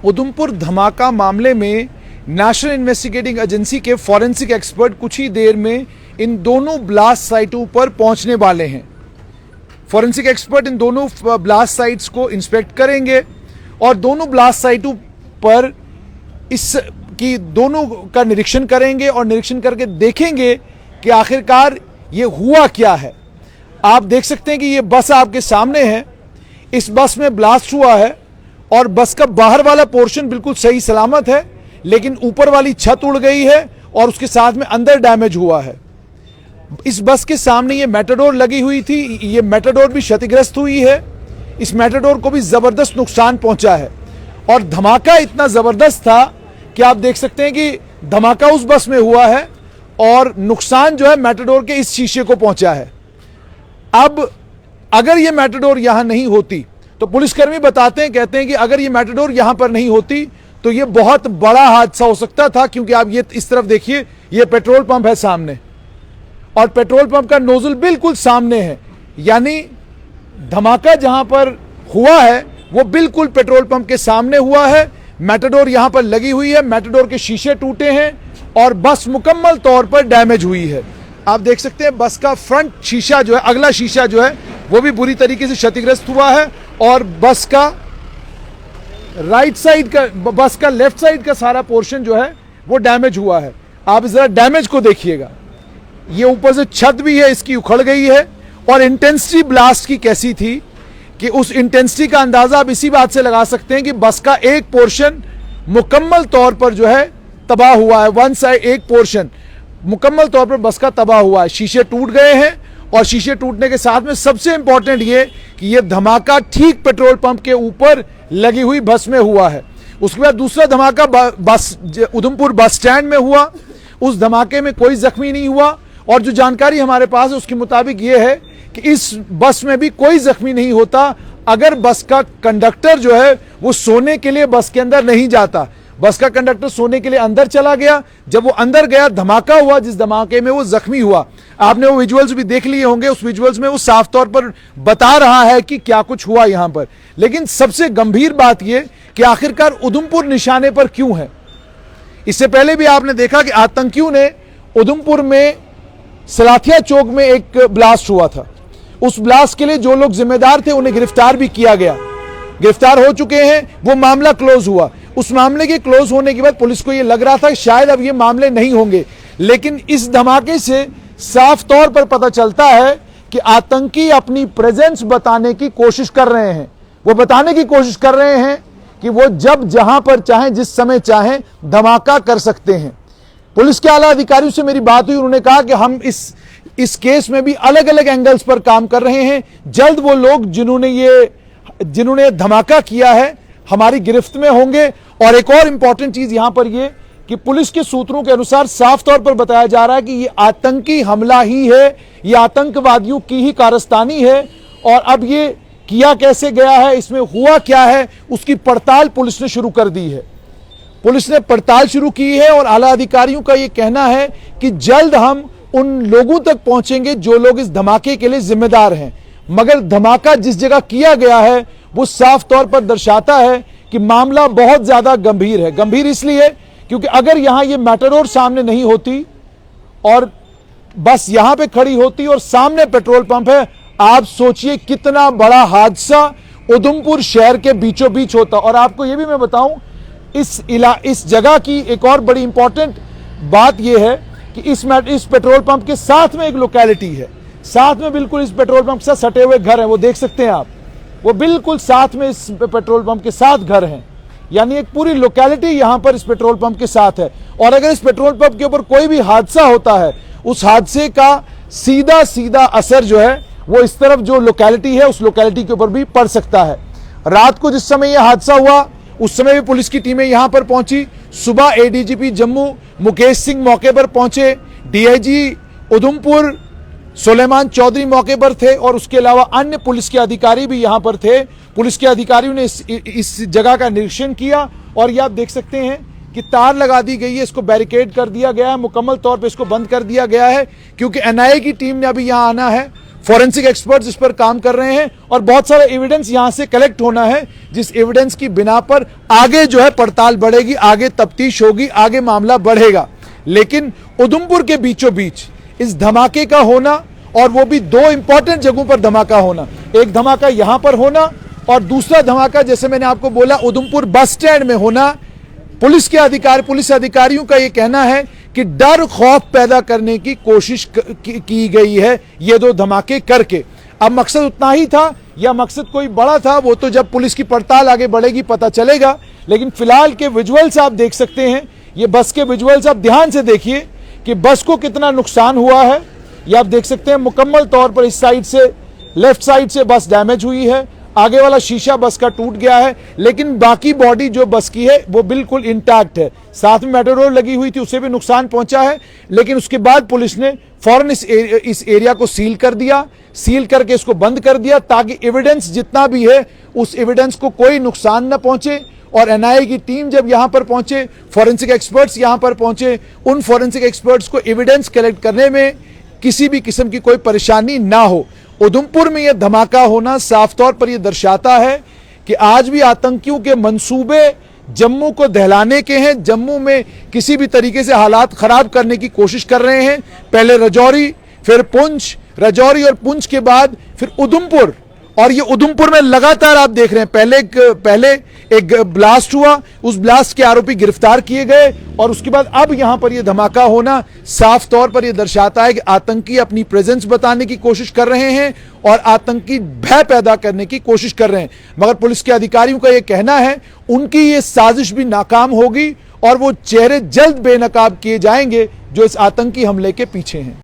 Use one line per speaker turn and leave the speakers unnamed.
उधमपुर धमाका मामले में नेशनल इन्वेस्टिगेटिंग एजेंसी के फॉरेंसिक एक्सपर्ट कुछ ही देर में इन दोनों ब्लास्ट साइटों पर पहुंचने वाले हैं। फॉरेंसिक एक्सपर्ट इन दोनों ब्लास्ट साइट्स को इंस्पेक्ट करेंगे और दोनों ब्लास्ट साइटों पर इसकी दोनों का निरीक्षण करेंगे और निरीक्षण करके देखेंगे कि आखिरकार ये हुआ क्या है। आप देख सकते हैं कि ये बस आपके सामने है। इस बस में ब्लास्ट हुआ है और बस का बाहर वाला पोर्शन बिल्कुल सही सलामत है, लेकिन ऊपर वाली छत उड़ गई है और उसके साथ में अंदर डैमेज हुआ है। इस बस के सामने ये मेटाडोर लगी हुई थी, ये मेटाडोर भी क्षतिग्रस्त हुई है। इस मेटाडोर को भी जबरदस्त नुकसान पहुंचा है और धमाका इतना जबरदस्त था कि आप देख सकते हैं कि धमाका उस बस में हुआ है और नुकसान जो है मेटाडोर के इस शीशे को पहुंचा है। अब अगर ये मेटाडोर यहां नहीं होती तो पुलिसकर्मी बताते हैं, कहते हैं कि अगर ये मेटाडोर यहां पर नहीं होती तो ये बहुत बड़ा हादसा हो सकता था, क्योंकि आप ये इस तरफ देखिए, ये पेट्रोल पंप है सामने और पेट्रोल पंप का नोजल बिल्कुल सामने है। यानी धमाका जहां पर हुआ है वो बिल्कुल पेट्रोल पंप के सामने हुआ है। मेटाडोर यहां पर लगी हुई है, मेटाडोर के शीशे टूटे हैं और बस मुकम्मल तौर पर डैमेज हुई है। आप देख सकते हैं बस का फ्रंट शीशा जो है, अगला शीशा जो है वो भी बुरी तरीके से क्षतिग्रस्त हुआ है और बस का राइट साइड का, बस का लेफ्ट साइड का सारा पोर्शन जो है वो डैमेज हुआ है। आप जरा डैमेज को देखिएगा, ये ऊपर से छत भी है इसकी उखड़ गई है। और इंटेंसिटी ब्लास्ट की कैसी थी कि उस इंटेंसिटी का अंदाजा आप इसी बात से लगा सकते हैं कि बस का एक पोर्शन मुकम्मल तौर पर जो है तबाह हुआ है। वन साइड एक पोर्शन मुकम्मल तौर पर बस का तबाह हुआ है, शीशे टूट गए हैं और शीशे टूटने के साथ में सबसे इंपॉर्टेंट ये कि ये धमाका ठीक पेट्रोल पंप के ऊपर लगी हुई बस में हुआ है। उसके बाद दूसरा धमाका बस उधमपुर बस स्टैंड में हुआ। उस धमाके में कोई जख्मी नहीं हुआ और जो जानकारी हमारे पास है उसके मुताबिक ये है कि इस बस में भी कोई जख्मी नहीं होता अगर बस का कंडक्टर जो है वो सोने के लिए बस के अंदर नहीं जाता। बस का कंडक्टर सोने के लिए अंदर चला गया, जब वो अंदर गया धमाका हुआ, जिस धमाके में वो जख्मी हुआ। आपने वो विजुअल्स भी देख लिए होंगे, उस विजुअल्स में वो साफ तौर पर बता रहा है कि क्या कुछ हुआ यहां पर। लेकिन सबसे गंभीर बात ये कि आखिरकार उधमपुर निशाने पर क्यों है। इससे पहले भी आपने देखा कि आतंकियों ने उधमपुर में सलाथिया चौक में एक ब्लास्ट हुआ था। उस ब्लास्ट के लिए जो लोग जिम्मेदार थे उन्हें गिरफ्तार भी किया गया, गिरफ्तार हो चुके हैं, वो मामला क्लोज हुआ। उस मामले के क्लोज होने के बाद पुलिस को यह लग रहा था कि शायद अब ये मामले नहीं होंगे, लेकिन इस धमाके से साफ तौर पर पता चलता है कि आतंकी अपनी प्रेजेंस बताने की कोशिश कर रहे हैं। वो बताने की कोशिश कर रहे हैं कि वो जब जहां पर चाहें, जिस समय चाहें धमाका कर सकते हैं। पुलिस के आला अधिकारियों से मेरी बात हुई, उन्होंने कहा कि हम इस केस में भी अलग अलग एंगल्स पर काम कर रहे हैं। जल्द वो लोग जिन्होंने धमाका किया है हमारी गिरफ्त में होंगे। और एक और इंपॉर्टेंट चीज यहां पर यह कि पुलिस के सूत्रों के अनुसार साफ तौर पर बताया जा रहा है कि यह आतंकी हमला ही है, यह आतंकवादियों की ही कारस्तानी है। और अब ये किया कैसे गया है, इसमें हुआ क्या है, उसकी पड़ताल पुलिस ने शुरू कर दी है। पुलिस ने पड़ताल शुरू की है और आला अधिकारियों का यह कहना है कि जल्द हम उन लोगों तक पहुंचेंगे जो लोग इस धमाके के लिए जिम्मेदार हैं। मगर धमाका जिस जगह किया गया है वो साफ तौर पर दर्शाता है कि मामला बहुत ज्यादा गंभीर है। गंभीर इसलिए क्योंकि अगर यहां ये मेटाडोर सामने नहीं होती और बस यहां पे खड़ी होती और सामने पेट्रोल पंप है, आप सोचिए कितना बड़ा हादसा उधमपुर शहर के बीचों बीच होता। और आपको यह भी मैं बताऊं, इस जगह की एक और बड़ी इंपॉर्टेंट बात यह है कि इस पेट्रोल पंप के साथ में एक लोकेलिटी है, साथ में बिल्कुल इस पेट्रोल पंप से सटे हुए घर हैं, वो देख सकते हैं आप, वो बिल्कुल साथ में इस पेट्रोल पंप के साथ घर हैं। यानी एक पूरी लोकेलिटी यहां पर इस पेट्रोल पंप के साथ है। और अगर इस पेट्रोल पंप के ऊपर कोई भी हादसा होता है, उस हादसे का सीधा सीधा असर जो है वो इस तरफ जो लोकेलिटी है उस लोकेलिटी के ऊपर भी पड़ सकता है। रात को जिस समय यह हादसा हुआ उस समय भी पुलिस की टीमें यहां पर पहुंची। सुबह एडीजीपी जम्मू मुकेश सिंह मौके पर पहुंचे, डीआईजी उधमपुर सुलेमान चौधरी मौके पर थे और उसके अलावा अन्य पुलिस के अधिकारी भी यहां पर थे। पुलिस के अधिकारियों ने इस जगह का निरीक्षण किया और ये आप देख सकते हैं कि तार लगा दी गई है, इसको बैरिकेड कर दिया गया है, मुकम्मल तौर पे इसको बंद कर दिया गया है, क्योंकि एनआईए की टीम ने अभी यहां आना है, फॉरेंसिक एक्सपर्ट्स इस पर काम कर रहे हैं और बहुत सारा एविडेंस यहां से कलेक्ट होना है, जिस एविडेंस की बिना पर आगे जो है पड़ताल बढ़ेगी, आगे तफ्तीश होगी, आगे मामला बढ़ेगा। लेकिन उधमपुर के बीचों बीच इस धमाके का होना, और वो भी दो इंपॉर्टेंट जगहों पर धमाका होना, एक धमाका यहां पर होना और दूसरा धमाका जैसे मैंने आपको बोला उधमपुर बस स्टैंड में होना, पुलिस अधिकारियों का यह कहना है कि डर खौफ पैदा करने की कोशिश की गई है ये दो धमाके करके। अब मकसद उतना ही था या मकसद कोई बड़ा था, वो तो जब पुलिस की पड़ताल आगे बढ़ेगी पता चलेगा। लेकिन फिलहाल के विजुअल्स आप देख सकते हैं, ये बस के विजुअल्स आप ध्यान से देखिए कि बस को कितना नुकसान हुआ है। ये आप देख सकते हैं मुकम्मल तौर पर इस साइड से, लेफ्ट साइड से बस डैमेज हुई है, आगे वाला शीशा बस का टूट गया है, लेकिन बाकी बॉडी जो बस की है वो बिल्कुल इंटैक्ट है। साथ में मेटाडोर लगी हुई थी, उसे भी नुकसान पहुंचा है, लेकिन उसके बाद पुलिस ने फौरन इस एरिया को सील कर दिया, सील करके इसको बंद कर दिया ताकि एविडेंस जितना भी है उस एविडेंस को कोई नुकसान न पहुंचे। और एनआईए की टीम जब यहां पर पहुंचे, फॉरेंसिक एक्सपर्ट्स यहां पर पहुंचे, उन फॉरेंसिक एक्सपर्ट्स को एविडेंस कलेक्ट करने में किसी भी किस्म की कोई परेशानी ना हो। उधमपुर में यह धमाका होना साफ तौर पर यह दर्शाता है कि आज भी आतंकियों के मंसूबे जम्मू को दहलाने के हैं, जम्मू में किसी भी तरीके से हालात खराब करने की कोशिश कर रहे हैं। पहले रजौरी, फिर पुंछ, रजौरी और पुंछ के बाद फिर उधमपुर, और ये उधमपुर में लगातार आप देख रहे हैं पहले एक ब्लास्ट हुआ, उस ब्लास्ट के आरोपी गिरफ्तार किए गए और उसके बाद अब यहां पर यह धमाका होना साफ तौर पर यह दर्शाता है कि आतंकी अपनी प्रेजेंस बताने की कोशिश कर रहे हैं और आतंकी भय पैदा करने की कोशिश कर रहे हैं। मगर पुलिस के अधिकारियों का यह कहना है उनकी ये साजिश भी नाकाम होगी और वो चेहरे जल्द बेनकाब किए जाएंगे जो इस आतंकी हमले के पीछे हैं।